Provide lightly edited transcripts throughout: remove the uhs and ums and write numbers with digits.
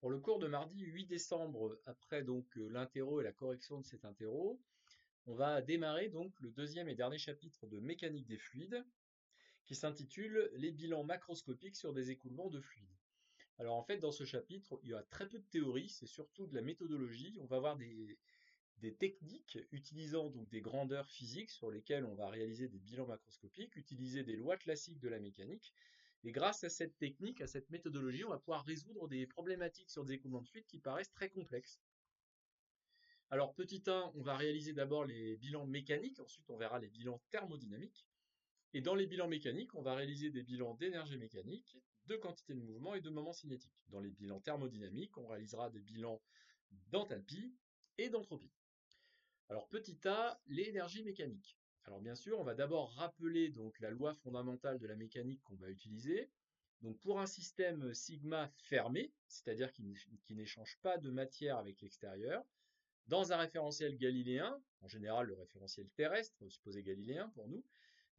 Pour le cours de mardi 8 décembre, après l'interro et la correction de cet interro, on va démarrer donc le deuxième et dernier chapitre de mécanique des fluides qui s'intitule Les bilans macroscopiques sur des écoulements de fluides. Alors en fait, dans ce chapitre, il y a très peu de théorie, c'est surtout de la méthodologie. On va voir des techniques utilisant donc des grandeurs physiques sur lesquelles on va réaliser des bilans macroscopiques, utiliser des lois classiques de la mécanique. Et grâce à cette technique, à cette méthodologie, on va pouvoir résoudre des problématiques sur des écoulements de fluides qui paraissent très complexes. Alors, petit 1, on va réaliser d'abord les bilans mécaniques, ensuite on verra les bilans thermodynamiques. Et dans les bilans mécaniques, on va réaliser des bilans d'énergie mécanique, de quantité de mouvement et de moment cinétique. Dans les bilans thermodynamiques, on réalisera des bilans d'enthalpie et d'entropie. Alors, petit a, l'énergie mécanique. Alors bien sûr, on va d'abord rappeler donc la loi fondamentale de la mécanique qu'on va utiliser. Donc pour un système sigma fermé, c'est-à-dire qui n'échange pas de matière avec l'extérieur, dans un référentiel galiléen, en général le référentiel terrestre, supposé galiléen pour nous,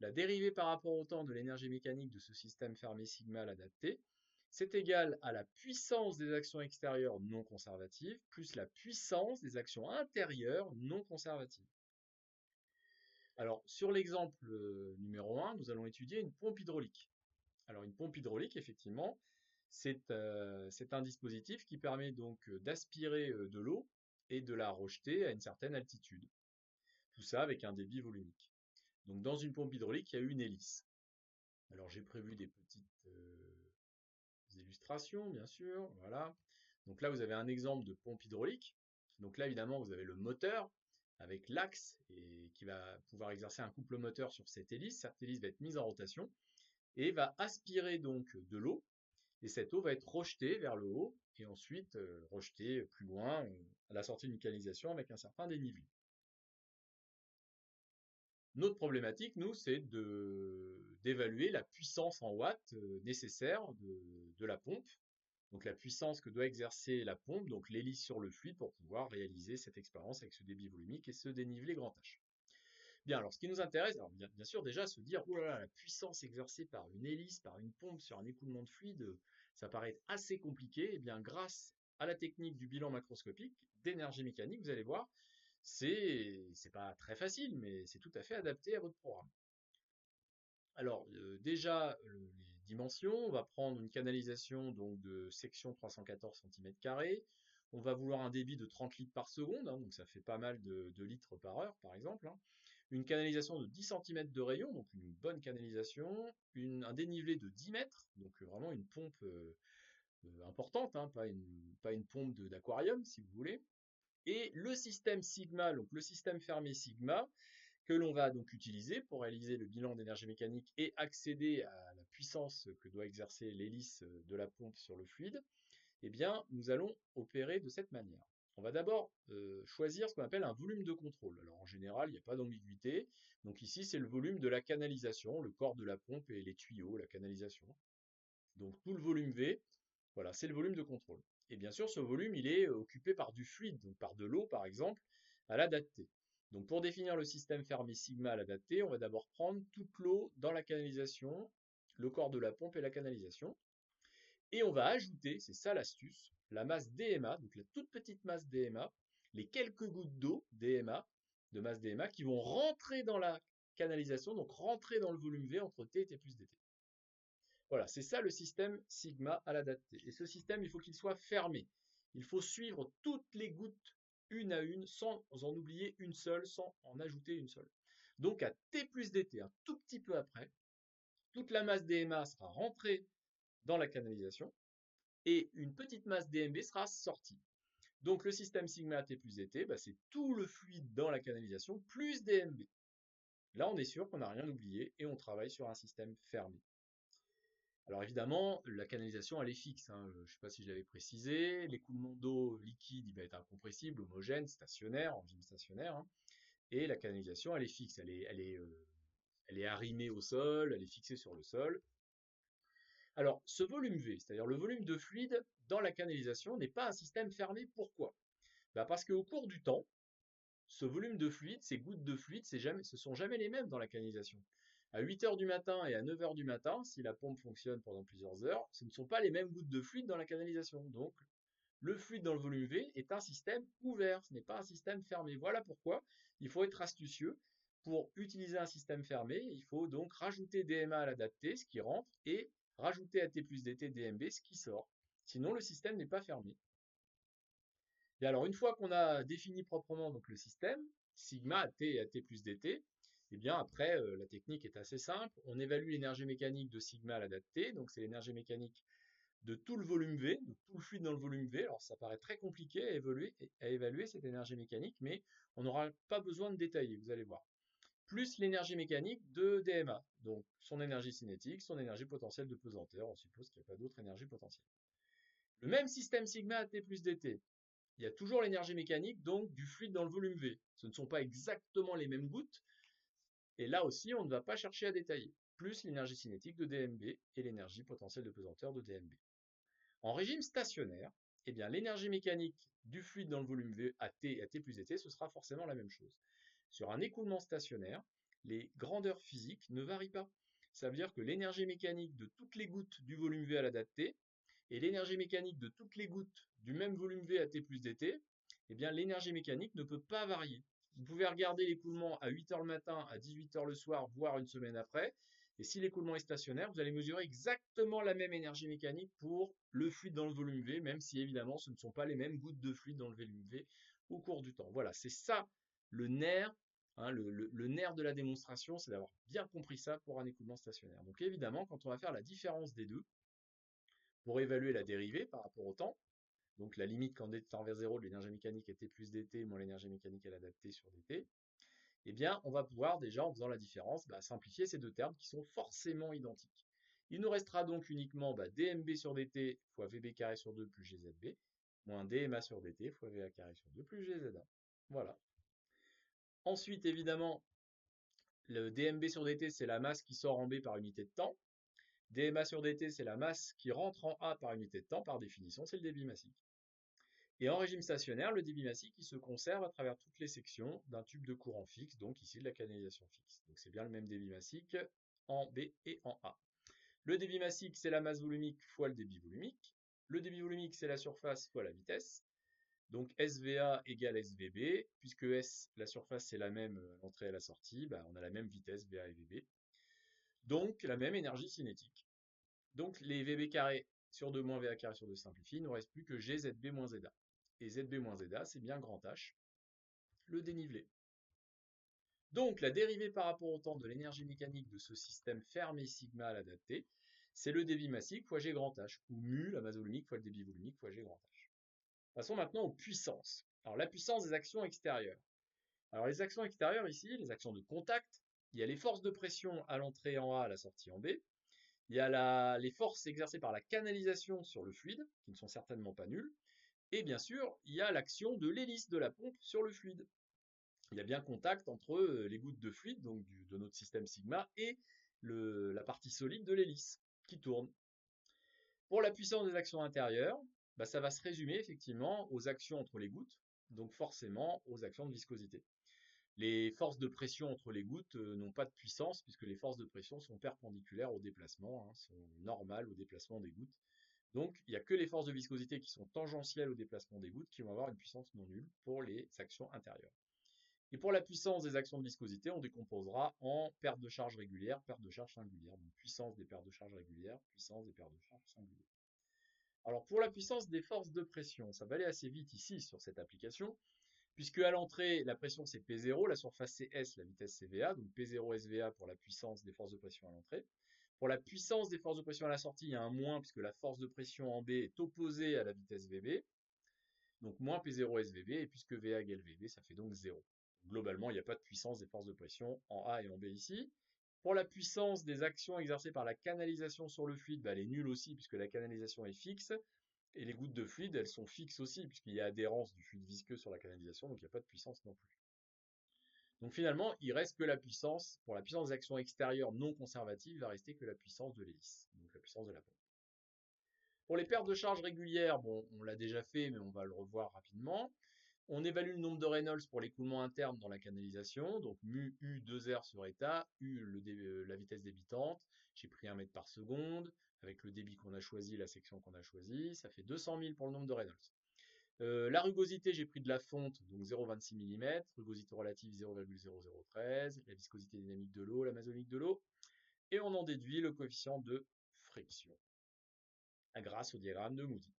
la dérivée par rapport au temps de l'énergie mécanique de ce système fermé sigma à l'adapté, c'est égal à la puissance des actions extérieures non conservatives plus la puissance des actions intérieures non conservatives. Alors, sur l'exemple numéro 1, nous allons étudier une pompe hydraulique. Alors, une pompe hydraulique, effectivement, c'est un dispositif qui permet donc d'aspirer de l'eau et de la rejeter à une certaine altitude. Tout ça avec un débit volumique. Donc, dans une pompe hydraulique, il y a une hélice. Alors, j'ai prévu des petites illustrations, bien sûr. Voilà. Donc là, vous avez un exemple de pompe hydraulique. Donc là, évidemment, vous avez le moteur avec l'axe et qui va pouvoir exercer un couple moteur sur cette hélice. Cette hélice va être mise en rotation et va aspirer donc de l'eau. Et cette eau va être rejetée vers le haut et ensuite rejetée plus loin à la sortie d'une canalisation avec un certain dénivelé. Notre problématique, nous, c'est d'évaluer la puissance en watts nécessaire de la pompe. Donc la puissance que doit exercer la pompe, donc l'hélice sur le fluide, pour pouvoir réaliser cette expérience avec ce débit volumique et ce dénivelé grand H. Bien, alors ce qui nous intéresse, alors bien sûr déjà se dire, oh là là, la puissance exercée par une hélice, par une pompe sur un écoulement de fluide, ça paraît être assez compliqué. Et bien grâce à la technique du bilan macroscopique d'énergie mécanique, vous allez voir, c'est pas très facile, mais c'est tout à fait adapté à votre programme. Alors déjà les dimensions, on va prendre une canalisation donc de section 314 cm². On va vouloir un débit de 30 litres par seconde, donc ça fait pas mal de litres par heure par exemple. Une canalisation de 10 cm de rayon, donc une bonne canalisation. Un dénivelé de 10 mètres, donc vraiment une pompe importante, pas une pompe d'aquarium si vous voulez. Et le système sigma, donc le système fermé sigma, que l'on va donc utiliser pour réaliser le bilan d'énergie mécanique et accéder à la puissance que doit exercer l'hélice de la pompe sur le fluide, eh bien, nous allons opérer de cette manière. On va d'abord choisir ce qu'on appelle un volume de contrôle. Alors en général, il n'y a pas d'ambiguïté. Donc ici, c'est le volume de la canalisation, le corps de la pompe et les tuyaux, la canalisation. Donc tout le volume V, voilà, c'est le volume de contrôle. Et bien sûr, ce volume, il est occupé par du fluide, donc par de l'eau par exemple, à l'adapté. Donc pour définir le système fermé sigma à l'adapté, on va d'abord prendre toute l'eau dans la canalisation, le corps de la pompe et la canalisation. Et on va ajouter, c'est ça l'astuce, la masse DMA, donc la toute petite masse DMA, les quelques gouttes d'eau DMA, de masse DMA, qui vont rentrer dans la canalisation, donc rentrer dans le volume V entre T et T plus DT. Voilà, c'est ça le système sigma à l'adapté. Et ce système, il faut qu'il soit fermé. Il faut suivre toutes les gouttes une à une, sans en oublier une seule, sans en ajouter une seule. Donc à T plus DT, un tout petit peu après, toute la masse DMA sera rentrée dans la canalisation et une petite masse DMB sera sortie. Donc le système sigma T plus DT, c'est tout le fluide dans la canalisation plus DMB. Là, on est sûr qu'on n'a rien oublié et on travaille sur un système fermé. Alors évidemment, la canalisation, elle est fixe. Je ne sais pas si je l'avais précisé. L'écoulement d'eau liquide, il va être incompressible, homogène, stationnaire, en régime stationnaire. Et la canalisation, elle est fixe. Elle est arrimée au sol, elle est fixée sur le sol. Alors, ce volume V, c'est-à-dire le volume de fluide dans la canalisation, n'est pas un système fermé. Pourquoi? Parce qu'au cours du temps, ce volume de fluide, ces gouttes de fluide, ce sont jamais les mêmes dans la canalisation. À 8 heures du matin et à 9 heures du matin, si la pompe fonctionne pendant plusieurs heures, ce ne sont pas les mêmes gouttes de fluide dans la canalisation. Donc, Le fluide dans le volume V est un système ouvert, ce n'est pas un système fermé. Voilà pourquoi il faut être astucieux. Pour utiliser un système fermé, il faut donc rajouter DMA à la date T, ce qui rentre, et rajouter à T plus DT DMB, ce qui sort. Sinon, le système n'est pas fermé. Et alors, une fois qu'on a défini proprement donc, le système, sigma à T et à T plus DT, et bien après, la technique est assez simple. On évalue l'énergie mécanique de sigma à la date T, donc c'est l'énergie mécanique de tout le volume V, de tout le fluide dans le volume V. Alors ça paraît très compliqué à évaluer cette énergie mécanique, mais on n'aura pas besoin de détailler, vous allez voir. Plus l'énergie mécanique de DMA, donc son énergie cinétique, son énergie potentielle de pesanteur, on suppose qu'il n'y a pas d'autre énergie potentielle. Le même système sigma à T plus DT, il y a toujours l'énergie mécanique donc du fluide dans le volume V. Ce ne sont pas exactement les mêmes gouttes, et là aussi on ne va pas chercher à détailler. Plus l'énergie cinétique de DMB et l'énergie potentielle de pesanteur de DMB. En régime stationnaire, eh bien, l'énergie mécanique du fluide dans le volume V à T et à T plus DT, ce sera forcément la même chose. Sur un écoulement stationnaire, les grandeurs physiques ne varient pas. Ça veut dire que l'énergie mécanique de toutes les gouttes du volume V à la date T et l'énergie mécanique de toutes les gouttes du même volume V à T plus DT, eh bien, l'énergie mécanique ne peut pas varier. Vous pouvez regarder l'écoulement à 8h le matin, à 18h le soir, voire une semaine après. Et si l'écoulement est stationnaire, vous allez mesurer exactement la même énergie mécanique pour le fluide dans le volume V, même si évidemment ce ne sont pas les mêmes gouttes de fluide dans le volume V au cours du temps. Voilà, c'est ça le nerf, hein, le nerf de la démonstration, c'est d'avoir bien compris ça pour un écoulement stationnaire. Donc évidemment, quand on va faire la différence des deux, pour évaluer la dérivée par rapport au temps, donc la limite quand d tend vers 0 de l'énergie mécanique est T plus dt moins l'énergie mécanique à l'adaptée sur dt, eh bien, on va pouvoir déjà, en faisant la différence, simplifier ces deux termes qui sont forcément identiques. Il nous restera donc uniquement dmb sur dt fois vb carré sur 2 plus gzb, moins dma sur dt fois va carré sur 2 plus gza. Voilà. Ensuite, évidemment, le dmb sur dt, c'est la masse qui sort en b par unité de temps. dma sur dt, c'est la masse qui rentre en a par unité de temps. Par définition, c'est le débit massique. Et en régime stationnaire, le débit massique il se conserve à travers toutes les sections d'un tube de courant fixe, donc ici de la canalisation fixe. Donc c'est bien le même débit massique en B et en A. Le débit massique, c'est la masse volumique fois le débit volumique. Le débit volumique, c'est la surface fois la vitesse. Donc SVA égale SVB, puisque S, la surface, c'est la même à l'entrée et à la sortie, on a la même vitesse, VA et VB. Donc la même énergie cinétique. Donc les VB carré sur 2 moins VA carré sur 2 simplifient, il ne nous reste plus que GZB moins ZA. Et ZB moins ZA, c'est bien grand H, le dénivelé. Donc la dérivée par rapport au temps de l'énergie mécanique de ce système fermé sigma à la date T, c'est le débit massique fois G grand H, ou mu, la masse volumique fois le débit volumique fois G grand H. Passons maintenant aux puissances. Alors la puissance des actions extérieures. Alors les actions extérieures ici, les actions de contact, il y a les forces de pression à l'entrée en A, à la sortie en B. Il y a les forces exercées par la canalisation sur le fluide, qui ne sont certainement pas nulles. Et bien sûr, il y a l'action de l'hélice de la pompe sur le fluide. Il y a bien contact entre les gouttes de fluide, donc de notre système sigma, et la partie solide de l'hélice qui tourne. Pour la puissance des actions intérieures, ça va se résumer effectivement aux actions entre les gouttes, donc forcément aux actions de viscosité. Les forces de pression entre les gouttes n'ont pas de puissance puisque les forces de pression sont perpendiculaires au déplacement, sont normales au déplacement des gouttes. Donc il n'y a que les forces de viscosité qui sont tangentielles au déplacement des gouttes qui vont avoir une puissance non nulle pour les actions intérieures. Et pour la puissance des actions de viscosité, on décomposera en perte de charge régulière, perte de charge singulière. Donc puissance des pertes de charge régulières, puissance des pertes de charge singulières. Alors pour la puissance des forces de pression, ça va aller assez vite ici sur cette application, puisque à l'entrée, la pression c'est P0, la surface c'est S, la vitesse c'est VA, donc P0 SVA pour la puissance des forces de pression à l'entrée. Pour la puissance des forces de pression à la sortie, il y a un moins, puisque la force de pression en B est opposée à la vitesse VB. Donc moins P0 SVB, et puisque VA égale VB, ça fait donc 0. Globalement, il n'y a pas de puissance des forces de pression en A et en B ici. Pour la puissance des actions exercées par la canalisation sur le fluide, elle est nulle aussi, puisque la canalisation est fixe. Et les gouttes de fluide, elles sont fixes aussi, puisqu'il y a adhérence du fluide visqueux sur la canalisation, donc il n'y a pas de puissance non plus. Donc finalement, il reste que la puissance, pour la puissance des actions extérieures non conservatives, il va rester que la puissance de l'hélice, donc la puissance de la pompe. Pour les pertes de charge régulières, bon, on l'a déjà fait, mais on va le revoir rapidement. On évalue le nombre de Reynolds pour l'écoulement interne dans la canalisation, donc mu U 2R sur état, U la vitesse débitante, j'ai pris 1 mètre par seconde, avec le débit qu'on a choisi, la section qu'on a choisie, ça fait 200 000 pour le nombre de Reynolds. La rugosité, j'ai pris de la fonte, donc 0,26 mm, rugosité relative 0,0013, la viscosité dynamique de l'eau, la masonique de l'eau, et on en déduit le coefficient de friction grâce au diagramme de Moody.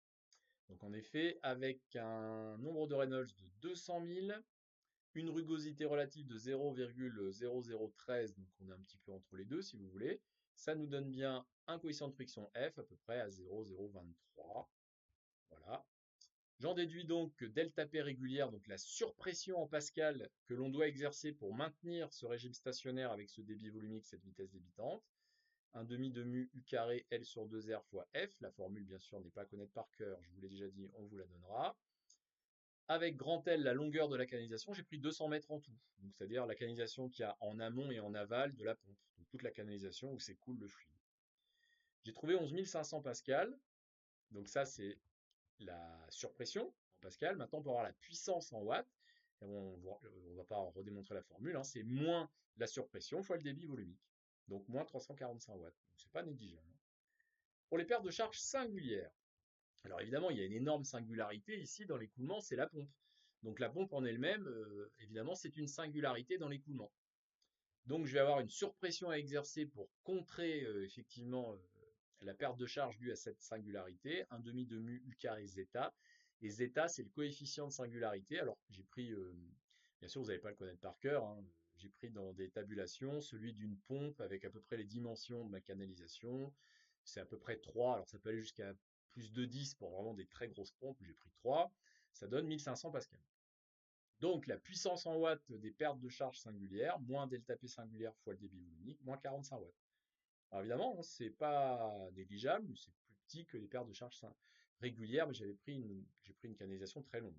Donc en effet, avec un nombre de Reynolds de 200 000, une rugosité relative de 0,0013, donc on est un petit peu entre les deux si vous voulez, ça nous donne bien un coefficient de friction F à peu près à 0,023. Voilà. J'en déduis donc que delta P régulière, donc la surpression en pascal que l'on doit exercer pour maintenir ce régime stationnaire avec ce débit volumique, cette vitesse débitante. 1 demi de mu U carré L sur 2R fois F. La formule, bien sûr, n'est pas à connaître par cœur. Je vous l'ai déjà dit, on vous la donnera. Avec grand L, la longueur de la canalisation, j'ai pris 200 mètres en tout. Donc, c'est-à-dire la canalisation qu'il y a en amont et en aval de la pompe. Donc, toute la canalisation où s'écoule le fluide. J'ai trouvé 11 500 pascal. Donc, ça, c'est la surpression en pascal. Maintenant, pour avoir la puissance en watts, et on ne va pas redémontrer la formule, hein, c'est moins la surpression fois le débit volumique. Donc, moins 345 watts. Donc, c'est pas négligeable. Pour les pertes de charge singulières, alors évidemment, il y a une énorme singularité ici dans l'écoulement, c'est la pompe. Donc la pompe en elle-même, évidemment, c'est une singularité dans l'écoulement. Donc je vais avoir une surpression à exercer pour contrer effectivement la perte de charge due à cette singularité, 1 demi de mu U carré zeta. Et zeta, c'est le coefficient de singularité. Alors j'ai pris, bien sûr, vous n'allez pas le connaître par cœur, hein, j'ai pris dans des tabulations celui d'une pompe avec à peu près les dimensions de ma canalisation. C'est à peu près 3, alors ça peut aller jusqu'à plus de 10 pour vraiment des très grosses pompes, j'ai pris 3, ça donne 1500 pascal. Donc la puissance en watts des pertes de charge singulières, moins delta P singulière fois le débit volumique, moins 45 watts. Alors évidemment, c'est pas négligeable, c'est plus petit que les pertes de charge régulières, mais j'ai pris une canalisation très longue.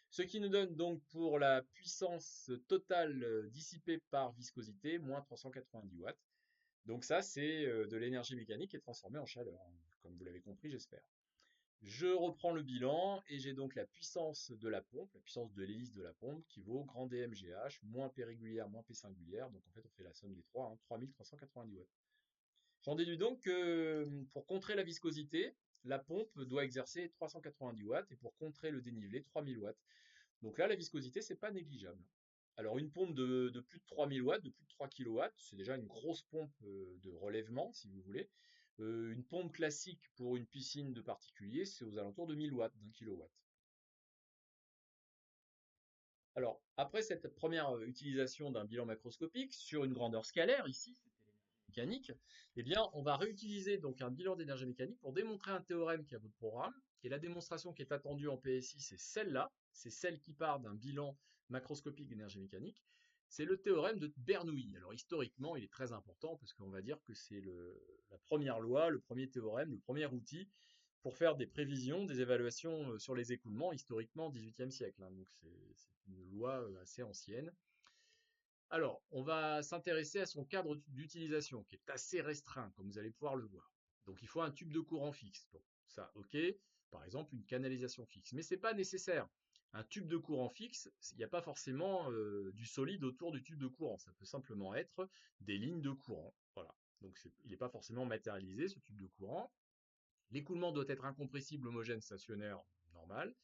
Ce qui nous donne donc pour la puissance totale dissipée par viscosité, moins 390 watts. Donc ça, c'est de l'énergie mécanique qui est transformée en chaleur, hein, comme vous l'avez compris, j'espère. Je reprends le bilan et j'ai donc la puissance de la pompe, la puissance de l'hélice de la pompe qui vaut grand DMGH, moins P régulière, moins P singulière. Donc en fait, on fait la somme des trois, hein, 3390 watts. J'en déduis donc que pour contrer la viscosité, la pompe doit exercer 390 watts et pour contrer le dénivelé, 3000 watts. Donc là, la viscosité, c'est pas négligeable. Alors une pompe de plus de 3000 watts, de plus de 3 kW, c'est déjà une grosse pompe de relèvement, si vous voulez. Une pompe classique pour une piscine de particulier, c'est aux alentours de 1000 watts, d'un kilowatt. Alors, après cette première utilisation d'un bilan macroscopique sur une grandeur scalaire, ici, c'était l'énergie mécanique, eh bien, on va réutiliser donc un bilan d'énergie mécanique pour démontrer un théorème qui est à votre programme. Et la démonstration qui est attendue en PSI, c'est celle-là. C'est celle qui part d'un bilan macroscopique d'énergie mécanique. C'est le théorème de Bernoulli. Alors, historiquement, il est très important parce qu'on va dire que c'est la première loi, le premier théorème, le premier outil pour faire des prévisions, des évaluations sur les écoulements, historiquement 18e siècle. Hein, donc c'est une loi assez ancienne. Alors, on va s'intéresser à son cadre d'utilisation, qui est assez restreint, comme vous allez pouvoir le voir. Donc il faut un tube de courant fixe. Bon, ça, ok. Par exemple, une canalisation fixe. Mais ce n'est pas nécessaire. Un tube de courant fixe, il n'y a pas forcément du solide autour du tube de courant. Ça peut simplement être des lignes de courant. Voilà. Donc il n'est pas forcément matérialisé, ce tube de courant. L'écoulement doit être incompressible, homogène, stationnaire, normal.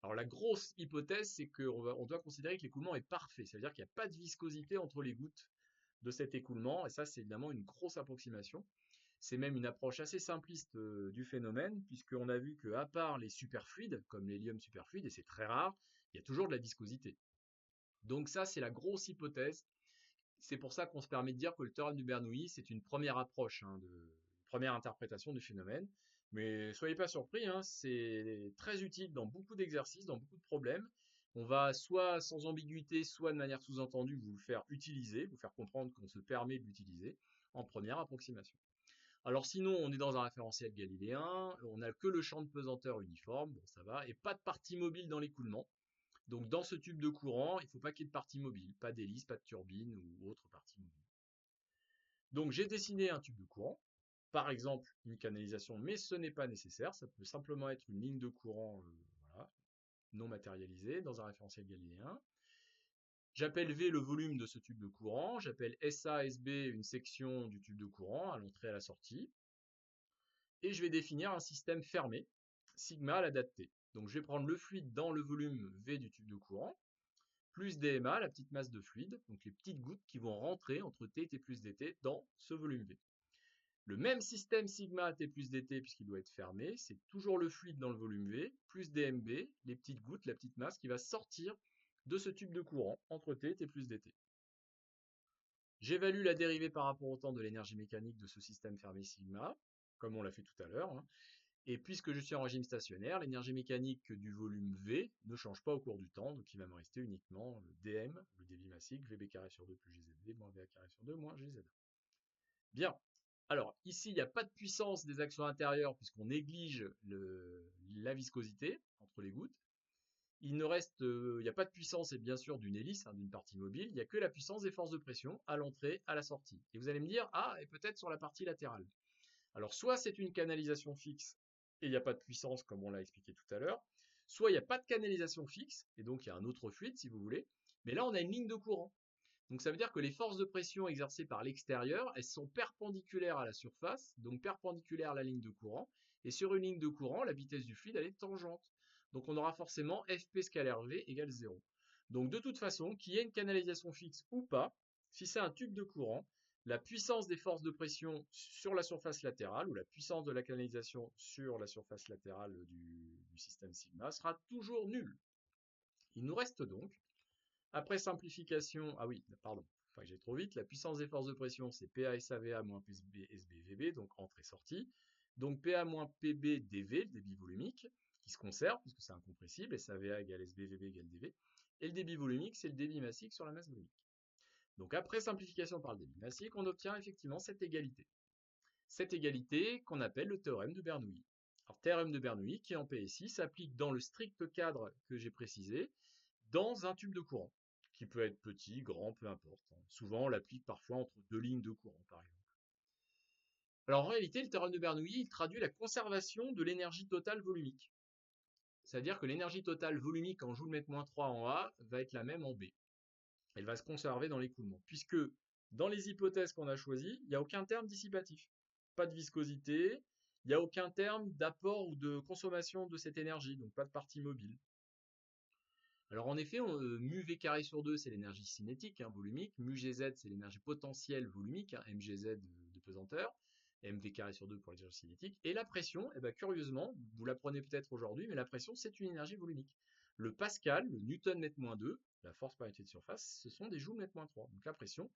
Alors la grosse hypothèse, c'est qu'on doit considérer que l'écoulement est parfait. Ça veut dire qu'il n'y a pas de viscosité entre les gouttes de cet écoulement. Et ça, c'est évidemment une grosse approximation. C'est même une approche assez simpliste du phénomène, puisqu'on a vu qu'à part les superfluides, comme l'hélium superfluide, et c'est très rare, il y a toujours de la viscosité. Donc ça, c'est la grosse hypothèse. C'est pour ça qu'on se permet de dire que le théorème de Bernoulli, c'est une première approche, hein, une première interprétation du phénomène. Mais soyez pas surpris, hein, c'est très utile dans beaucoup d'exercices, dans beaucoup de problèmes. On va soit sans ambiguïté, soit de manière sous-entendue vous le faire utiliser, vous faire comprendre qu'on se permet de l'utiliser en première approximation. Alors sinon, on est dans un référentiel galiléen, on n'a que le champ de pesanteur uniforme, bon ça va, et pas de partie mobile dans l'écoulement. Donc dans ce tube de courant, il ne faut pas qu'il y ait de partie mobile, pas d'hélice, pas de turbine ou autre partie mobile. Donc j'ai dessiné un tube de courant, par exemple une canalisation, mais ce n'est pas nécessaire, ça peut simplement être une ligne de courant voilà, non matérialisée dans un référentiel galiléen. J'appelle V le volume de ce tube de courant, j'appelle SA, SB une section du tube de courant à l'entrée et à la sortie, et je vais définir un système fermé, sigma à la date t. Donc je vais prendre le fluide dans le volume V du tube de courant, plus dma, la petite masse de fluide, donc les petites gouttes qui vont rentrer entre T, T plus dt dans ce volume V. Le même système sigma T plus dt, puisqu'il doit être fermé, c'est toujours le fluide dans le volume V, plus dmb, les petites gouttes, la petite masse qui va sortir de ce tube de courant entre T, T plus dt. J'évalue la dérivée par rapport au temps de l'énergie mécanique de ce système fermé sigma, comme on l'a fait tout à l'heure, hein. Et puisque je suis en régime stationnaire, l'énergie mécanique du volume V ne change pas au cours du temps, donc il va me rester uniquement dm, le débit massique, Vb carré sur 2 plus gzd, moins Va carré sur 2 moins gz. Bien. Alors, ici, il n'y a pas de puissance des actions intérieures puisqu'on néglige la viscosité entre les gouttes. Il ne reste, il n'y a pas de puissance, et bien sûr, d'une hélice, hein, d'une partie mobile. Il n'y a que la puissance des forces de pression à l'entrée, à la sortie. Et vous allez me dire, ah, et peut-être sur la partie latérale. Alors, soit c'est une canalisation fixe et il n'y a pas de puissance, comme on l'a expliqué tout à l'heure. Soit il n'y a pas de canalisation fixe, et donc il y a un autre fluide, si vous voulez. Mais là, on a une ligne de courant. Donc ça veut dire que les forces de pression exercées par l'extérieur, elles sont perpendiculaires à la surface, donc perpendiculaires à la ligne de courant. Et sur une ligne de courant, la vitesse du fluide, elle est tangente. Donc on aura forcément Fp scalaire V égale 0. Donc de toute façon, qu'il y ait une canalisation fixe ou pas, si c'est un tube de courant, la puissance des forces de pression sur la surface latérale, ou la puissance de la canalisation sur la surface latérale du système sigma, sera toujours nulle. Il nous reste donc, après simplification, ah oui, pardon, enfin j'ai trop vite, la puissance des forces de pression, c'est PA SAVA moins PB SBVB, donc entrée-sortie. Donc PA moins PB dV, le débit volumique, qui se conserve, puisque c'est incompressible, SAVA égale SBVB égale dV. Et le débit volumique, c'est le débit massique sur la masse volumique. Donc après simplification par le débit massique, on obtient effectivement cette égalité. Cette égalité qu'on appelle le théorème de Bernoulli. Alors théorème de Bernoulli qui en PSI s'applique dans le strict cadre que j'ai précisé, dans un tube de courant, qui peut être petit, grand, peu importe. Souvent, on l'applique parfois entre deux lignes de courant, par exemple. Alors en réalité, le théorème de Bernoulli, il traduit la conservation de l'énergie totale volumique. C'est-à-dire que l'énergie totale volumique en Joule-3 en A va être la même en B. Elle va se conserver dans l'écoulement, puisque dans les hypothèses qu'on a choisies, il n'y a aucun terme dissipatif. Pas de viscosité, il n'y a aucun terme d'apport ou de consommation de cette énergie, donc pas de partie mobile. Alors en effet, mu V carré sur 2, c'est l'énergie cinétique, hein, volumique. Mu Gz, c'est l'énergie potentielle volumique, hein, mgz de pesanteur. Mv carré sur 2 pour l'énergie cinétique. Et la pression, eh ben, curieusement, vous l'apprenez peut-être aujourd'hui, mais la pression, c'est une énergie volumique. Le Pascal, le Newton mètre moins 2, la force par unité de surface, ce sont des joules mètre moins 3. Donc la pression,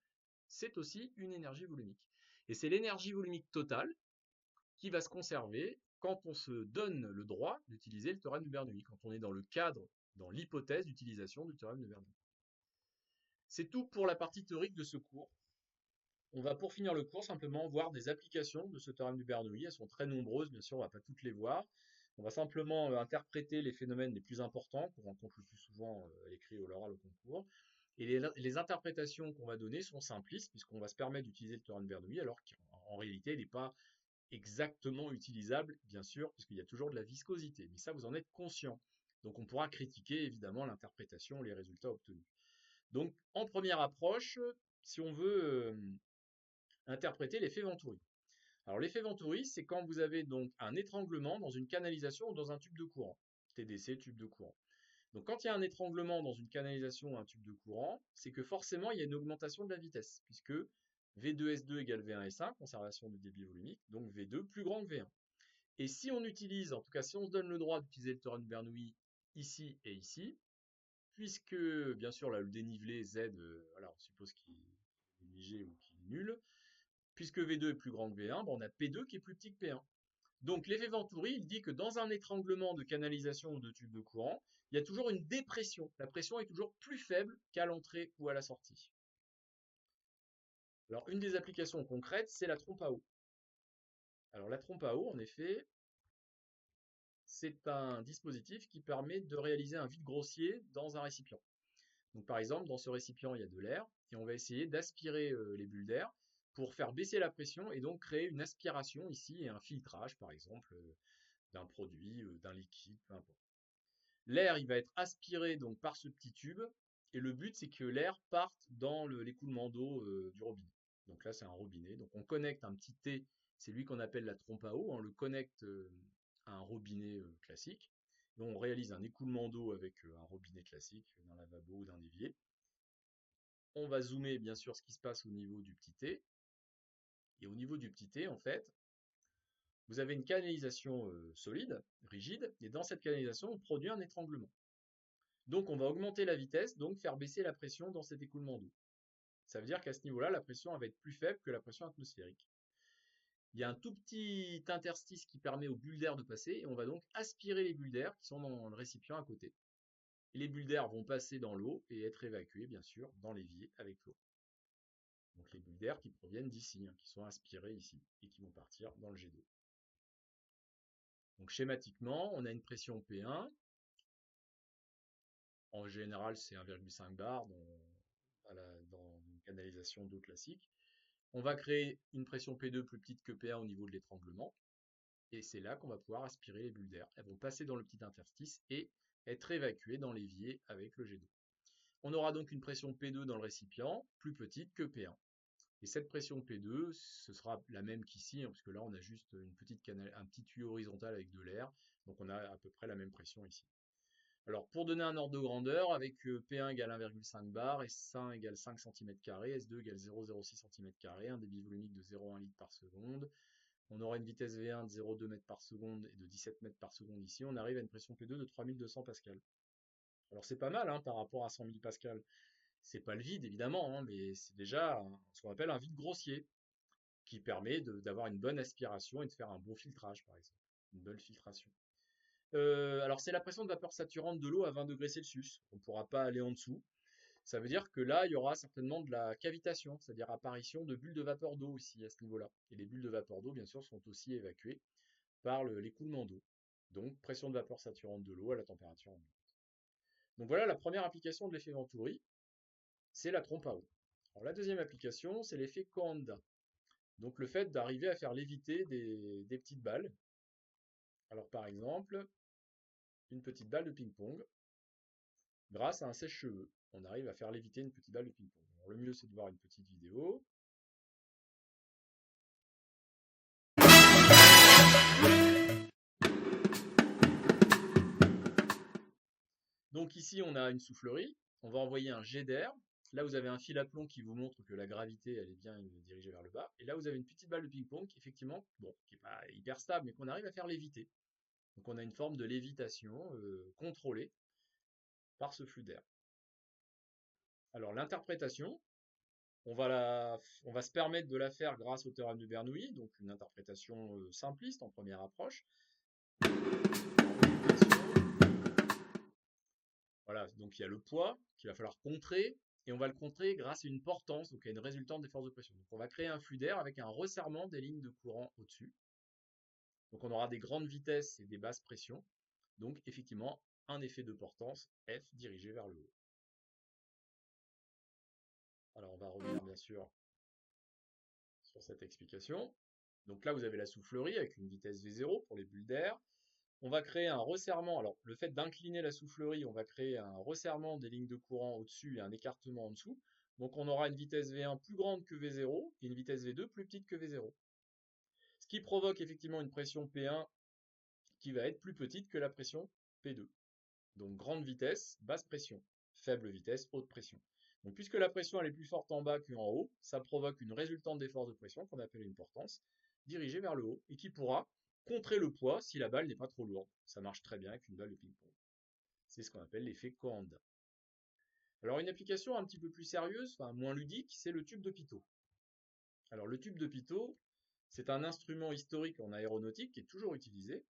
c'est aussi une énergie volumique. Et c'est l'énergie volumique totale qui va se conserver quand on se donne le droit d'utiliser le théorème de Bernoulli, quand on est dans le cadre, dans l'hypothèse d'utilisation du théorème de Bernoulli. C'est tout pour la partie théorique de ce cours. On va pour finir le cours simplement voir des applications de ce théorème de Bernoulli. Elles sont très nombreuses, bien sûr, on ne va pas toutes les voir. On va simplement interpréter les phénomènes les plus importants qu'on rencontre le plus souvent à l'écrit, au l'oral, au concours. Et les interprétations qu'on va donner sont simplistes, puisqu'on va se permettre d'utiliser le théorème de Bernoulli, alors qu'en réalité, il n'est pas exactement utilisable, bien sûr, puisqu'il y a toujours de la viscosité. Mais ça, vous en êtes conscient. Donc on pourra critiquer évidemment l'interprétation et les résultats obtenus. Donc en première approche, si on veut interpréter l'effet Venturi. Alors l'effet Venturi, c'est quand vous avez donc un étranglement dans une canalisation ou dans un tube de courant. TDC, tube de courant. Donc quand il y a un étranglement dans une canalisation ou un tube de courant, c'est que forcément il y a une augmentation de la vitesse, puisque V2S2 égale V1S1, conservation du débit volumique, donc V2 plus grand que V1. Et si on utilise, en tout cas si on se donne le droit d'utiliser le théorème de Bernoulli ici et ici, puisque bien sûr là, le dénivelé Z, voilà, on suppose qu'il est négligé ou qu'il est nul, puisque V2 est plus grand que V1, ben on a P2 qui est plus petit que P1. Donc l'effet Venturi, il dit que dans un étranglement de canalisation ou de tube de courant, il y a toujours une dépression. La pression est toujours plus faible qu'à l'entrée ou à la sortie. Alors une des applications concrètes, c'est la trompe à eau. Alors la trompe à eau, en effet, c'est un dispositif qui permet de réaliser un vide grossier dans un récipient. Donc par exemple, dans ce récipient, il y a de l'air, et on va essayer d'aspirer les bulles d'air pour faire baisser la pression et donc créer une aspiration ici et un filtrage, par exemple, d'un produit, d'un liquide, peu importe. L'air, il va être aspiré donc par ce petit tube, et le but, c'est que l'air parte dans l'écoulement d'eau du robinet. Donc là, c'est un robinet. Donc on connecte un petit T, c'est lui qu'on appelle la trompe à eau, on le connecte à un robinet classique, Donc, on réalise un écoulement d'eau avec un robinet classique d'un lavabo ou d'un évier. On va zoomer bien sûr ce qui se passe au niveau du petit T. Et au niveau du petit T, en fait, vous avez une canalisation solide, rigide, et dans cette canalisation, on produit un étranglement. Donc, on va augmenter la vitesse, donc faire baisser la pression dans cet écoulement d'eau. Ça veut dire qu'à ce niveau-là, la pression va être plus faible que la pression atmosphérique. Il y a un tout petit interstice qui permet aux bulles d'air de passer, et on va donc aspirer les bulles d'air qui sont dans le récipient à côté. Et les bulles d'air vont passer dans l'eau et être évacuées, bien sûr, dans l'évier avec l'eau. Donc les bulles d'air qui proviennent d'ici, qui sont aspirées ici, et qui vont partir dans le jet d'eau. Donc schématiquement, on a une pression P1. En général, c'est 1,5 bar dans une canalisation d'eau classique. On va créer une pression P2 plus petite que P1 au niveau de l'étranglement. Et c'est là qu'on va pouvoir aspirer les bulles d'air. Elles vont passer dans le petit interstice et être évacuées dans l'évier avec le jet d'eau. On aura donc une pression P2 dans le récipient, plus petite que P1. Et cette pression P2, ce sera la même qu'ici, puisque là on a juste un petit tuyau horizontal avec de l'air, donc on a à peu près la même pression ici. Alors pour donner un ordre de grandeur, avec P1 égale 1,5 bar, S1 égale 5 cm², S2 égale 0,06 cm², un débit volumique de 0,1 litre par seconde, on aura une vitesse V1 de 0,2 mètres par seconde et de 17 mètres par seconde ici, on arrive à une pression P2 de 3200 pascal. Alors c'est pas mal par rapport à 100 000 pascal. C'est pas le vide évidemment, mais c'est déjà ce qu'on appelle un vide grossier, qui permet d'avoir une bonne aspiration et de faire un bon filtrage par exemple, une bonne filtration. Alors c'est la pression de vapeur saturante de l'eau à 20 degrés Celsius, on ne pourra pas aller en dessous. Ça veut dire que là, il y aura certainement de la cavitation, c'est-à-dire apparition de bulles de vapeur d'eau aussi à ce niveau-là. Et les bulles de vapeur d'eau, bien sûr, sont aussi évacuées par l'écoulement d'eau. Donc, pression de vapeur saturante de l'eau à la température ambiante. Donc voilà la première application de l'effet Venturi, c'est la trompe à eau. Alors la deuxième application, c'est l'effet Coanda. Donc le fait d'arriver à faire léviter des petites balles. Alors par exemple, une petite balle de ping-pong, grâce à un sèche-cheveux, on arrive à faire léviter une petite balle de ping-pong. Alors, le mieux, c'est de voir une petite vidéo. Donc ici, on a une soufflerie. On va envoyer un jet d'air. Là, vous avez un fil à plomb qui vous montre que la gravité, elle est bien dirigée vers le bas. Et là, vous avez une petite balle de ping-pong qui, effectivement, qui n'est pas hyper stable, mais qu'on arrive à faire léviter. Donc on a une forme de lévitation contrôlée par ce flux d'air. Alors l'interprétation, on va se permettre de la faire grâce au théorème de Bernoulli, donc une interprétation simpliste en première approche. Voilà, donc il y a le poids qu'il va falloir contrer, et on va le contrer grâce à une portance, donc à une résultante des forces de pression. Donc on va créer un flux d'air avec un resserrement des lignes de courant au-dessus. Donc on aura des grandes vitesses et des basses pressions, donc effectivement un effet de portance F dirigé vers le haut. Alors on va revenir bien sûr sur cette explication. Donc là vous avez la soufflerie avec une vitesse V0 pour les bulles d'air. On va créer un resserrement. Alors, le fait d'incliner la soufflerie, on va créer un resserrement des lignes de courant au-dessus et un écartement en dessous. Donc, on aura une vitesse V1 plus grande que V0 et une vitesse V2 plus petite que V0. Ce qui provoque effectivement une pression P1 qui va être plus petite que la pression P2. Donc, grande vitesse, basse pression. Faible vitesse, haute pression. Donc, puisque la pression elle est plus forte en bas qu'en haut, ça provoque une résultante des forces de pression qu'on appelle une portance, dirigée vers le haut, et qui pourra contrer le poids si la balle n'est pas trop lourde. Ça marche très bien avec une balle de ping-pong. C'est ce qu'on appelle l'effet Coanda. Alors une application un petit peu plus sérieuse, enfin moins ludique, c'est le tube de Pitot. Alors le tube de Pitot, c'est un instrument historique en aéronautique qui est toujours utilisé.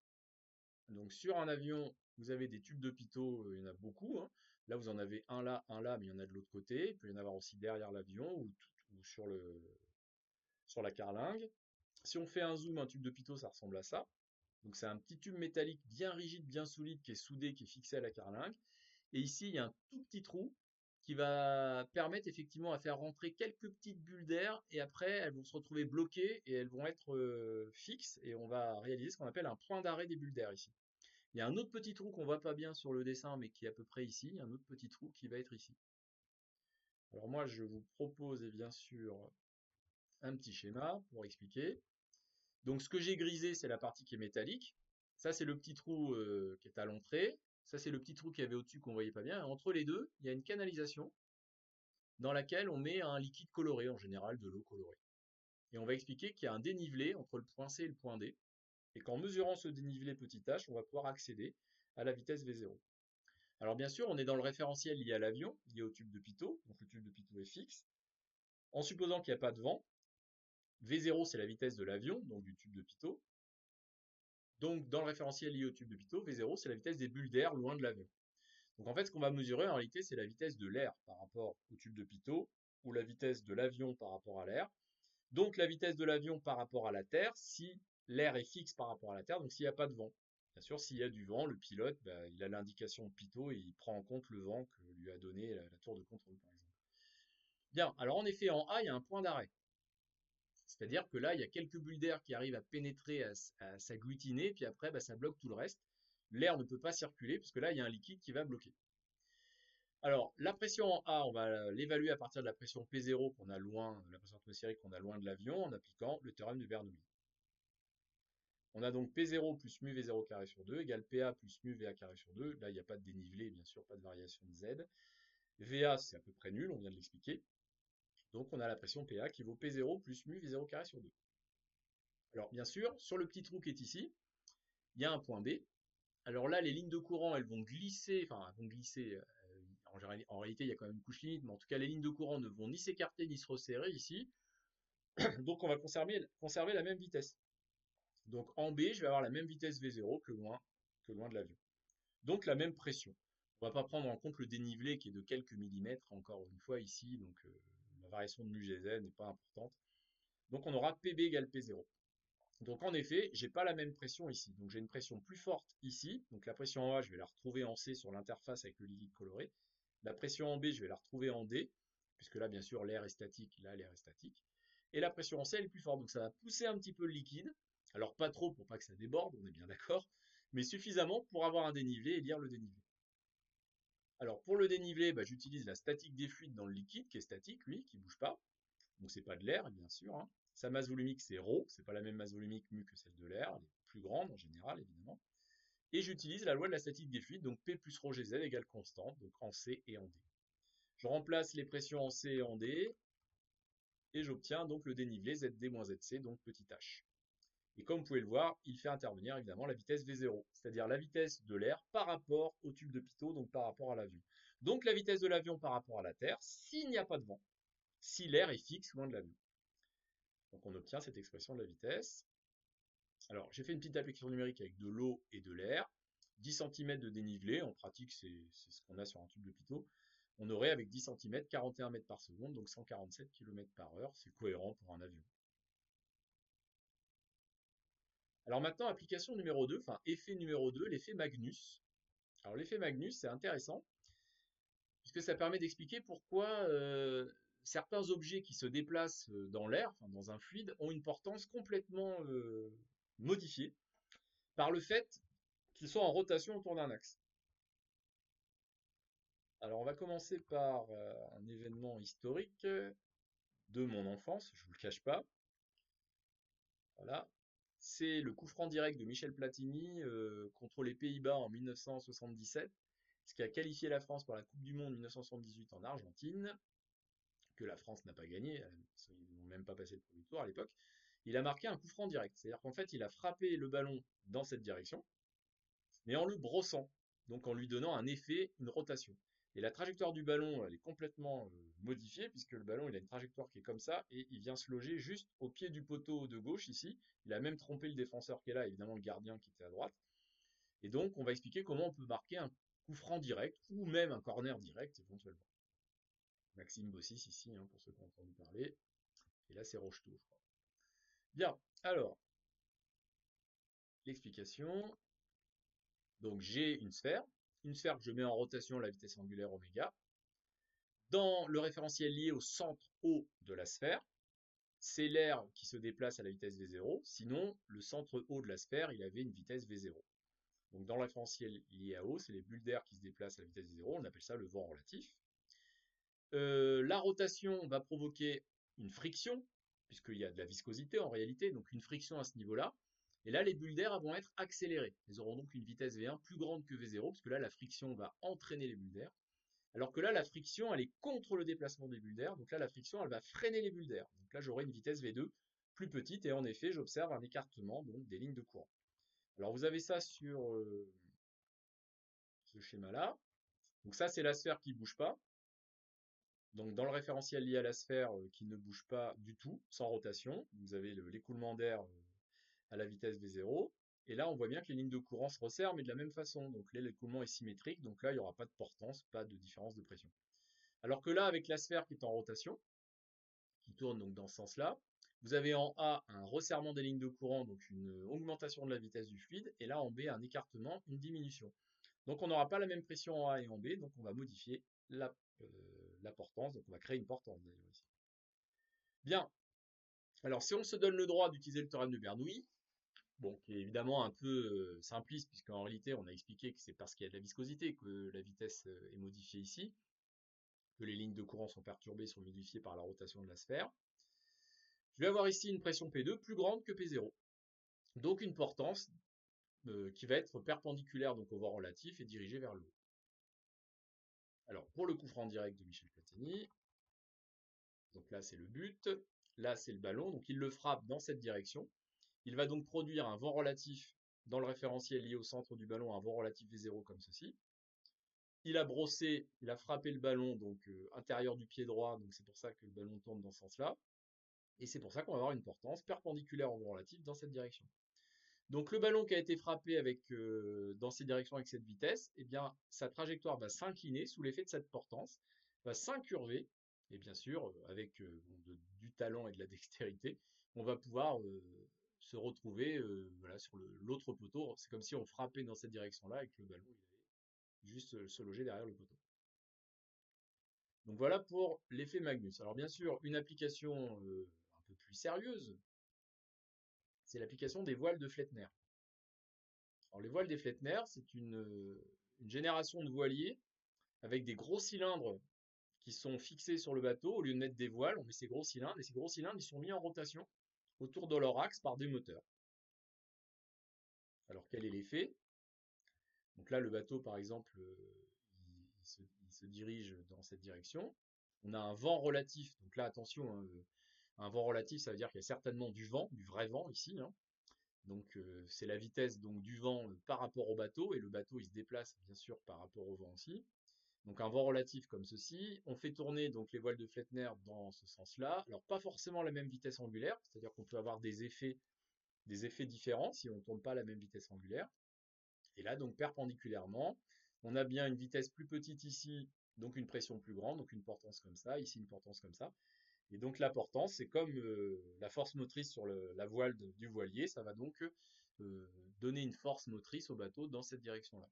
Donc sur un avion, vous avez des tubes de Pitot, il y en a beaucoup. Là, vous en avez un là, mais il y en a de l'autre côté. Il peut y en avoir aussi derrière l'avion ou sur la carlingue. Si on fait un zoom, un tube de Pitot, ça ressemble à ça. Donc c'est un petit tube métallique bien rigide, bien solide, qui est soudé, qui est fixé à la carlingue. Et ici, il y a un tout petit trou qui va permettre effectivement à faire rentrer quelques petites bulles d'air, et après elles vont se retrouver bloquées et elles vont être fixes, et on va réaliser ce qu'on appelle un point d'arrêt des bulles d'air ici. Il y a un autre petit trou qu'on voit pas bien sur le dessin, mais qui est à peu près ici, un autre petit trou qui va être ici. Alors moi, je vous propose bien sûr un petit schéma pour expliquer. Donc ce que j'ai grisé, c'est la partie qui est métallique. Ça, c'est le petit trou qui est à l'entrée. Ça, c'est le petit trou qu'il y avait au-dessus qu'on voyait pas bien. Et entre les deux, il y a une canalisation dans laquelle on met un liquide coloré, en général de l'eau colorée. Et on va expliquer qu'il y a un dénivelé entre le point C et le point D, et qu'en mesurant ce dénivelé petit h, on va pouvoir accéder à la vitesse V0. Alors bien sûr, on est dans le référentiel lié à l'avion, lié au tube de Pitot, donc le tube de Pitot est fixe. En supposant qu'il n'y a pas de vent, V0 c'est la vitesse de l'avion, donc du tube de Pitot. Donc dans le référentiel lié au tube de Pitot, V0 c'est la vitesse des bulles d'air loin de l'avion. Donc en fait, ce qu'on va mesurer en réalité, c'est la vitesse de l'air par rapport au tube de Pitot, ou la vitesse de l'avion par rapport à l'air. Donc la vitesse de l'avion par rapport à la Terre, si l'air est fixe par rapport à la Terre, donc s'il n'y a pas de vent. Bien sûr, s'il y a du vent, le pilote, il a l'indication Pitot et il prend en compte le vent que lui a donné la tour de contrôle, par exemple. Bien, alors en effet, en A, il y a un point d'arrêt. C'est-à-dire que là, il y a quelques bulles d'air qui arrivent à pénétrer, à s'agglutiner, puis après, ça bloque tout le reste. L'air ne peut pas circuler, puisque là, il y a un liquide qui va bloquer. Alors, la pression en A, on va l'évaluer à partir de la pression P0 qu'on a loin, la pression atmosphérique qu'on a loin de l'avion, en appliquant le théorème de Bernoulli. On a donc P0 plus mu V0 carré sur 2 égale PA plus mu VA carré sur 2. Là, il n'y a pas de dénivelé, bien sûr, pas de variation de Z. VA, c'est à peu près nul, on vient de l'expliquer. Donc, on a la pression PA qui vaut P0 plus mu V0 carré sur 2. Alors, bien sûr, sur le petit trou qui est ici, il y a un point B. Alors là, les lignes de courant, elles vont glisser, enfin, elles vont glisser. En réalité, il y a quand même une couche limite, mais en tout cas, les lignes de courant ne vont ni s'écarter ni se resserrer ici. Donc, on va conserver la même vitesse. Donc, en B, je vais avoir la même vitesse V0 que loin de l'avion. Donc, la même pression. On ne va pas prendre en compte le dénivelé qui est de quelques millimètres, encore une fois, ici. Donc, la variation de mu Gz n'est pas importante. Donc, on aura PB égale P0. Donc, en effet, j'ai pas la même pression ici. Donc, j'ai une pression plus forte ici. Donc, la pression en A, je vais la retrouver en C sur l'interface avec le liquide coloré. La pression en B, je vais la retrouver en D, puisque là, bien sûr, l'air est statique. Là, l'air est statique. Et la pression en C, elle est plus forte. Donc, ça va pousser un petit peu le liquide. Alors, pas trop pour pas que ça déborde, on est bien d'accord, mais suffisamment pour avoir un dénivelé et lire le dénivelé. Alors, pour le dénivelé, j'utilise la statique des fluides dans le liquide, qui est statique, lui, qui ne bouge pas. Donc, c'est pas de l'air, bien sûr. Hein. Sa masse volumique, c'est ρ. C'est pas la même masse volumique mu que celle de l'air. Elle est plus grande, en général, évidemment. Et j'utilise la loi de la statique des fluides, donc P plus ρ Gz égale constante, donc en C et en D. Je remplace les pressions en C et en D, et j'obtiens donc le dénivelé ZD moins ZC, donc petit h. Et comme vous pouvez le voir, il fait intervenir évidemment la vitesse V0, c'est-à-dire la vitesse de l'air par rapport au tube de Pitot, donc par rapport à l'avion. Donc la vitesse de l'avion par rapport à la Terre, s'il n'y a pas de vent, si l'air est fixe loin de l'avion. Donc on obtient cette expression de la vitesse. Alors j'ai fait une petite application numérique avec de l'eau et de l'air. 10 cm de dénivelé, en pratique c'est ce qu'on a sur un tube de Pitot. On aurait avec 10 cm 41 mètres par seconde, donc 147 km par heure. C'est cohérent pour un avion. Alors maintenant, application numéro 2, enfin effet numéro 2, l'effet Magnus. Alors l'effet Magnus, c'est intéressant, puisque ça permet d'expliquer pourquoi certains objets qui se déplacent dans l'air, enfin dans un fluide, ont une portance complètement modifiée par le fait qu'ils soient en rotation autour d'un axe. Alors on va commencer par un événement historique de mon enfance, je ne vous le cache pas. Voilà. C'est le coup franc direct de Michel Platini contre les Pays-Bas en 1977, ce qui a qualifié la France pour la Coupe du Monde 1978 en Argentine, que la France n'a pas gagné, ils n'ont même pas passé le premier tour à l'époque. Il a marqué un coup franc direct, c'est-à-dire qu'en fait il a frappé le ballon dans cette direction, mais en le brossant, donc en lui donnant un effet, une rotation. Et la trajectoire du ballon, elle est complètement modifiée, puisque le ballon, il a une trajectoire qui est comme ça, et il vient se loger juste au pied du poteau de gauche, ici. Il a même trompé le défenseur qui est là, évidemment le gardien qui était à droite. Et donc, on va expliquer comment on peut marquer un coup franc direct, ou même un corner direct, éventuellement. Maxime Bossis, ici, hein, pour ceux qui ont entendu parler. Et là, c'est Rocheteau, je crois. Bien, alors, l'explication. Donc, j'ai une sphère que je mets en rotation à la vitesse angulaire oméga. Dans le référentiel lié au centre O de la sphère, c'est l'air qui se déplace à la vitesse V0, sinon le centre O de la sphère, il avait une vitesse V0. Donc dans le référentiel lié à O, c'est les bulles d'air qui se déplacent à la vitesse V0, on appelle ça le vent relatif. La rotation va provoquer une friction, puisqu'il y a de la viscosité en réalité, donc une friction à ce niveau-là. Et là, les bulles d'air vont être accélérées. Elles auront donc une vitesse V1 plus grande que V0, parce que là, la friction va entraîner les bulles d'air. Alors que là, la friction, elle est contre le déplacement des bulles d'air. Donc là, la friction, elle va freiner les bulles d'air. Donc là, j'aurai une vitesse V2 plus petite. Et en effet, j'observe un écartement donc, des lignes de courant. Alors vous avez ça sur ce schéma-là. Donc ça, c'est la sphère qui ne bouge pas. Donc dans le référentiel lié à la sphère qui ne bouge pas du tout, sans rotation, vous avez l'écoulement d'air à la vitesse V0. Et là, on voit bien que les lignes de courant se resserrent, mais de la même façon. Donc là, l'écoulement est symétrique, donc là, il n'y aura pas de portance, pas de différence de pression. Alors que là, avec la sphère qui est en rotation, qui tourne donc dans ce sens-là, vous avez en A un resserrement des lignes de courant, donc une augmentation de la vitesse du fluide, et là en B un écartement, une diminution. Donc on n'aura pas la même pression en A et en B, donc on va modifier la portance, donc on va créer une portance d'ailleurs ici. Bien, alors si on se donne le droit d'utiliser le théorème de Bernoulli, bon, qui est évidemment un peu simpliste, puisqu'en réalité on a expliqué que c'est parce qu'il y a de la viscosité que la vitesse est modifiée ici, que les lignes de courant sont perturbées, sont modifiées par la rotation de la sphère. Je vais avoir ici une pression P2 plus grande que P0. Donc une portance qui va être perpendiculaire donc au vent relatif et dirigée vers le haut. Alors pour le coup franc direct de Michel Platini, donc là c'est le but, là c'est le ballon, donc il le frappe dans cette direction. Il va donc produire un vent relatif dans le référentiel lié au centre du ballon, un vent relatif V0 comme ceci. Il a brossé, il a frappé le ballon donc intérieur du pied droit, donc c'est pour ça que le ballon tourne dans ce sens-là. Et c'est pour ça qu'on va avoir une portance perpendiculaire au vent relatif dans cette direction. Donc le ballon qui a été frappé dans ces directions avec cette vitesse, eh bien sa trajectoire va s'incliner sous l'effet de cette portance, va s'incurver, et bien sûr avec du talent et de la dextérité, on va pouvoir se retrouver voilà, sur l'autre poteau. C'est comme si on frappait dans cette direction-là et que le ballon il allait juste se loger derrière le poteau. Donc voilà pour l'effet Magnus. Alors bien sûr, une application un peu plus sérieuse, c'est l'application des voiles de Flettner. Alors les voiles des Flettner, c'est une génération de voiliers avec des gros cylindres qui sont fixés sur le bateau. Au lieu de mettre des voiles, on met ces gros cylindres, et ces gros cylindres, ils sont mis en rotation autour de leur axe par des moteurs. Alors quel est l'effet? Donc là, le bateau, par exemple, il se dirige dans cette direction. On a un vent relatif, donc là, attention, hein, un vent relatif, ça veut dire qu'il y a certainement du vent, du vrai vent ici, hein. Donc c'est la vitesse donc, du vent par rapport au bateau, et le bateau il se déplace bien sûr par rapport au vent aussi. Donc un vent relatif comme ceci. On fait tourner donc les voiles de Flettner dans ce sens-là. Alors pas forcément la même vitesse angulaire, c'est-à-dire qu'on peut avoir des effets différents si on ne tourne pas à la même vitesse angulaire. Et là donc perpendiculairement, on a bien une vitesse plus petite ici, donc une pression plus grande, donc une portance comme ça, ici une portance comme ça. Et donc la portance, c'est comme la force motrice sur la voile du voilier, ça va donc donner une force motrice au bateau dans cette direction-là.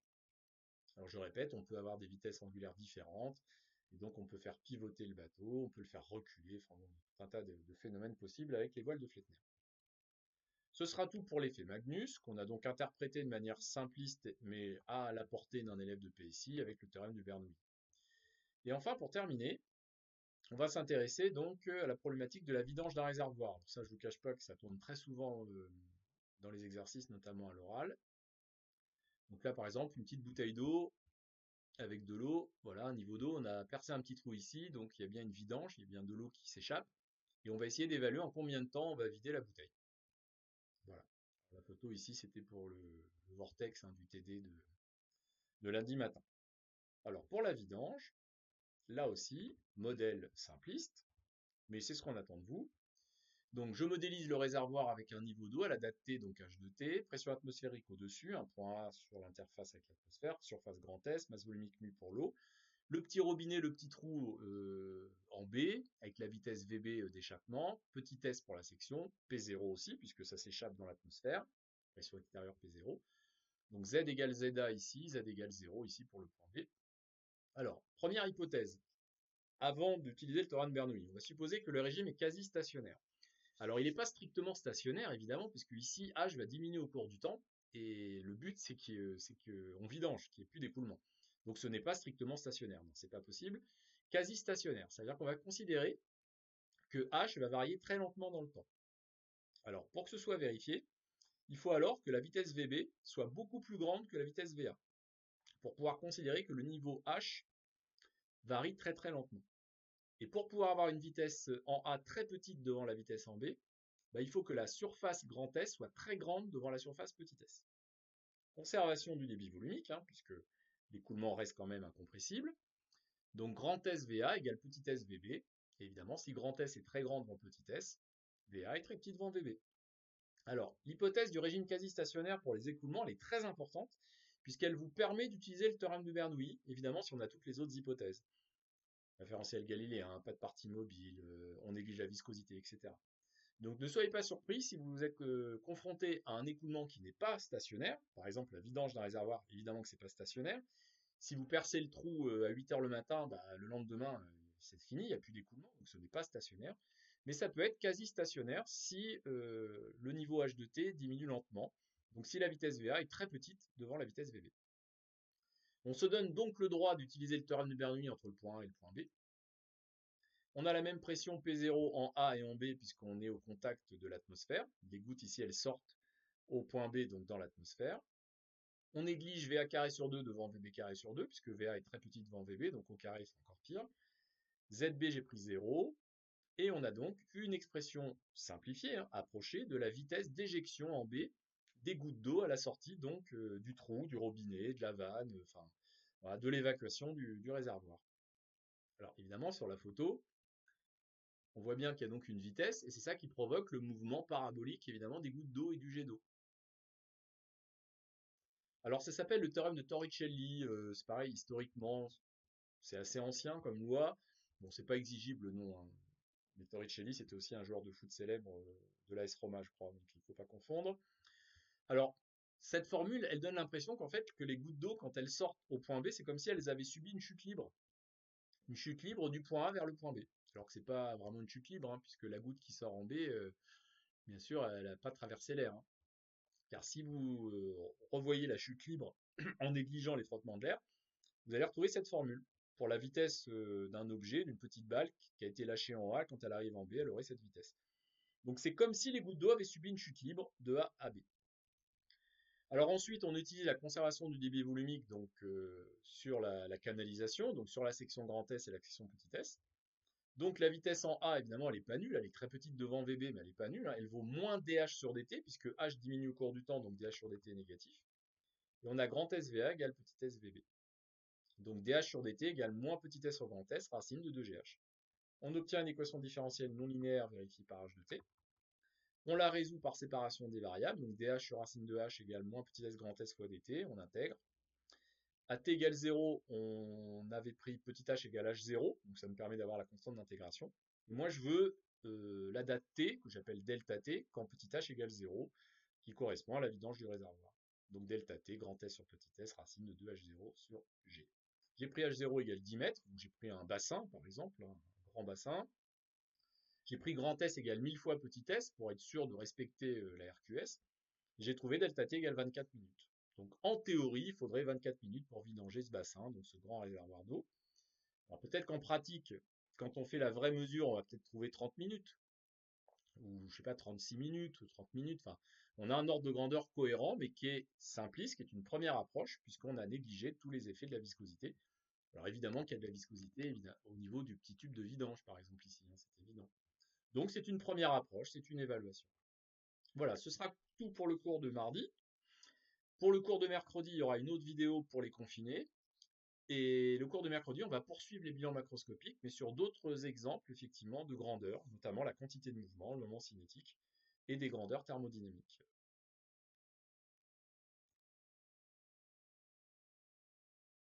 Alors je répète, on peut avoir des vitesses angulaires différentes, et donc on peut faire pivoter le bateau, on peut le faire reculer, enfin bon, tout un tas de phénomènes possibles avec les voiles de Flettner. Ce sera tout pour l'effet Magnus, qu'on a donc interprété de manière simpliste, mais à la portée d'un élève de PSI avec le théorème de Bernoulli. Et enfin, pour terminer, on va s'intéresser donc à la problématique de la vidange d'un réservoir. Alors ça, je ne vous cache pas que ça tourne très souvent dans les exercices, notamment à l'oral. Donc là, par exemple, une petite bouteille d'eau avec de l'eau. Voilà, un niveau d'eau, on a percé un petit trou ici, donc il y a bien une vidange, il y a bien de l'eau qui s'échappe. Et on va essayer d'évaluer en combien de temps on va vider la bouteille. Voilà. La photo ici, c'était pour le vortex du TD de lundi matin. Alors pour la vidange, là aussi, modèle simpliste, mais c'est ce qu'on attend de vous. Donc je modélise le réservoir avec un niveau d'eau à la date T, donc H de T, pression atmosphérique au-dessus, un point A sur l'interface avec l'atmosphère, surface grand S, masse volumique mu pour l'eau. Le petit robinet, le petit trou en B, avec la vitesse VB d'échappement, petit S pour la section, P0 aussi, puisque ça s'échappe dans l'atmosphère, pression extérieure P0. Donc Z égale ZA ici, Z égale 0 ici pour le point B. Alors, première hypothèse, avant d'utiliser le théorème de Bernoulli, on va supposer que le régime est quasi stationnaire. Alors, il n'est pas strictement stationnaire, évidemment, puisque ici, H va diminuer au cours du temps, et le but, c'est qu'on vidange, qu'il n'y ait plus d'écoulement. Donc, ce n'est pas strictement stationnaire, non, c'est pas possible. Quasi stationnaire, c'est-à-dire qu'on va considérer que H va varier très lentement dans le temps. Alors, pour que ce soit vérifié, Il faut alors que la vitesse VB soit beaucoup plus grande que la vitesse VA pour pouvoir considérer que le niveau H varie très très lentement. Et pour pouvoir avoir une vitesse en A très petite devant la vitesse en B, bah, il faut que la surface grand S soit très grande devant la surface petit s. Conservation du débit volumique, hein, puisque l'écoulement reste quand même incompressible. Donc grand S VA égale petit s VB. Et évidemment, si grand S est très grand devant petit s, VA est très petit devant VB. Alors, l'hypothèse du régime quasi-stationnaire pour les écoulements, elle est très importante, puisqu'elle vous permet d'utiliser le théorème de Bernoulli, évidemment si on a toutes les autres hypothèses. Référentiel galiléen, pas de partie mobile, on néglige la viscosité, etc. Donc ne soyez pas surpris si vous êtes confronté à un écoulement qui n'est pas stationnaire, par exemple la vidange d'un réservoir, évidemment que c'est pas stationnaire. Si vous percez le trou à 8 h le matin, bah, le lendemain, c'est fini, il n'y a plus d'écoulement, donc ce n'est pas stationnaire. Mais ça peut être quasi stationnaire si le niveau h de t diminue lentement, donc si la vitesse VA est très petite devant la vitesse VB. On se donne donc le droit d'utiliser le théorème de Bernoulli entre le point A et le point B. On a la même pression P0 en A et en B puisqu'on est au contact de l'atmosphère. Les gouttes ici, elles sortent au point B, donc dans l'atmosphère. On néglige VA carré sur 2 devant VB carré sur 2, puisque VA est très petit devant VB, donc au carré c'est encore pire. ZB j'ai pris 0, et on a donc une expression simplifiée, hein, approchée de la vitesse d'éjection en B des gouttes d'eau à la sortie donc du trou, du robinet, de la vanne, enfin voilà, de l'évacuation du réservoir. Alors évidemment sur la photo, on voit bien qu'il y a donc une vitesse, et c'est ça qui provoque le mouvement parabolique évidemment des gouttes d'eau et du jet d'eau. Alors ça s'appelle le théorème de Torricelli, c'est pareil, historiquement, c'est assez ancien comme loi. Bon, c'est pas exigible, non, hein. Mais Torricelli, c'était aussi un joueur de foot célèbre de l'AS Roma, je crois, donc il ne faut pas confondre. Alors, cette formule, elle donne l'impression qu'en fait, que les gouttes d'eau, quand elles sortent au point B, c'est comme si elles avaient subi une chute libre. Une chute libre du point A vers le point B. Alors que c'est pas vraiment une chute libre, hein, puisque la goutte qui sort en B, bien sûr, elle n'a pas traversé l'air, hein. Car si vous revoyez la chute libre en négligeant les frottements de l'air, vous allez retrouver cette formule. Pour la vitesse d'un objet, d'une petite balle qui a été lâchée en A, quand elle arrive en B, elle aurait cette vitesse. Donc c'est comme si les gouttes d'eau avaient subi une chute libre de A à B. Alors ensuite, on utilise la conservation du débit volumique donc, sur la canalisation, donc sur la section grand S et la section petit s. Donc la vitesse en A, évidemment, elle n'est pas nulle, elle est très petite devant VB, mais elle n'est pas nulle, hein. Elle vaut moins DH sur DT, puisque H diminue au cours du temps, donc DH sur DT est négatif. Et on a grand SVA égale petit SVB. Donc DH sur DT égale moins petit s sur grand S, racine de 2GH. On obtient une équation différentielle non linéaire vérifiée par H de T. On la résout par séparation des variables, donc DH sur racine de H égale moins petit s grand S fois DT, on intègre. À t égale 0, on avait pris petit h égale h0, donc ça me permet d'avoir la constante d'intégration. Moi, je veux la date t, que j'appelle delta t, quand petit h égale 0, qui correspond à la vidange du réservoir. Donc delta t, grand S sur petit s, racine de 2h0 sur g. J'ai pris h0 égale 10 mètres, donc j'ai pris un bassin, par exemple, un grand bassin. J'ai pris grand S égale 1000 fois petit s, pour être sûr de respecter la RQS. J'ai trouvé delta t égale 24 minutes. Donc en théorie, il faudrait 24 minutes pour vidanger ce bassin, donc ce grand réservoir d'eau. Alors peut-être qu'en pratique, quand on fait la vraie mesure, on va peut-être trouver 30 minutes, ou je sais pas, 36 minutes, ou 30 minutes. Enfin, on a un ordre de grandeur cohérent, mais qui est simpliste, qui est une première approche, puisqu'on a négligé tous les effets de la viscosité. Alors évidemment qu'il y a de la viscosité au niveau du petit tube de vidange, par exemple ici, hein, c'est évident. Donc c'est une première approche, c'est une évaluation. Voilà, ce sera tout pour le cours de mardi. Pour le cours de mercredi, il y aura une autre vidéo pour les confinés. Et le cours de mercredi, on va poursuivre les bilans macroscopiques, mais sur d'autres exemples, effectivement, de grandeur, notamment la quantité de mouvement, le moment cinétique, et des grandeurs thermodynamiques.